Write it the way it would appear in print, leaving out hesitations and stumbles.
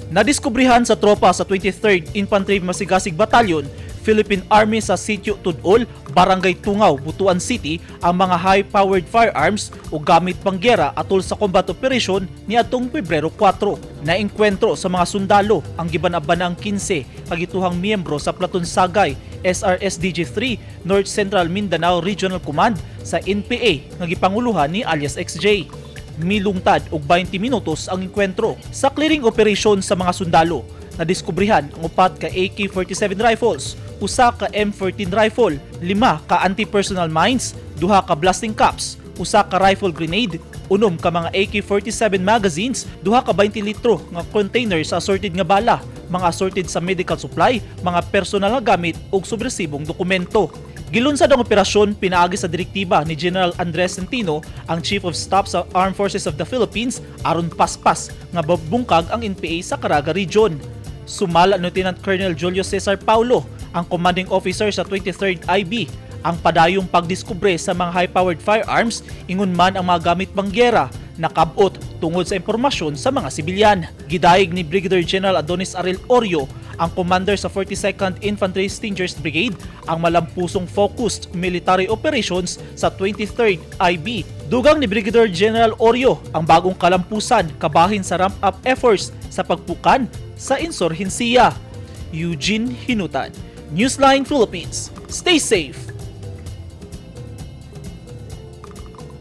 Nadiskubrihan sa tropa sa 23rd Infantry Masigasig Battalion, Philippine Army sa Sitio Tudol, Barangay Tungaw, Butuan City ang mga high-powered firearms o gamit panggera atol sa combat operation ni atong Pebrero 4. Naengkwentro sa mga sundalo ang giban-abanang 15 kagituhang miyembro sa Platoon Sagay SRSDG-3 North Central Mindanao Regional Command sa NPA nga gipanguluhan ni alias XJ. Milungtad og 20 minutos ang enkwentro. Sa clearing operation sa mga sundalo, nadiskubrihan ang 4 ka AK-47 rifles, 1 ka M14 rifle, 5 ka anti-personnel mines, 2 ka blasting caps, 1 ka rifle grenade, 6 ka mga AK-47 magazines, 2 ka 20 litro nga container sa assorted nga bala, mga assorted sa medical supply, mga personal nga gamit ug subresibong dokumento. Gilunsad ang operasyon pinaagi sa direktiba ni General Andres Centino, ang Chief of Staff sa Armed Forces of the Philippines, aron paspas nga babungkag ang NPA sa Caraga Region. Sumala Lieutenant Colonel Julio Cesar Paulo, ang commanding officer sa 23rd IB, ang padayong pagdiskubre sa mga high-powered firearms, ingon man ang mga gamit panggera, nakabot tungod sa impormasyon sa mga sibilyan. Gidayeg ni Brigadier General Adonis Aril Orio, ang commander sa 42nd Infantry Stingers Brigade, ang malampusong focused military operations sa 23rd IB. Dugang ni Brigadier General Orio ang bagong kalampusan kabahin sa ramp-up efforts sa pagpukan sa insurhensiya. Eugene Hinutan, Newsline Philippines. Stay safe!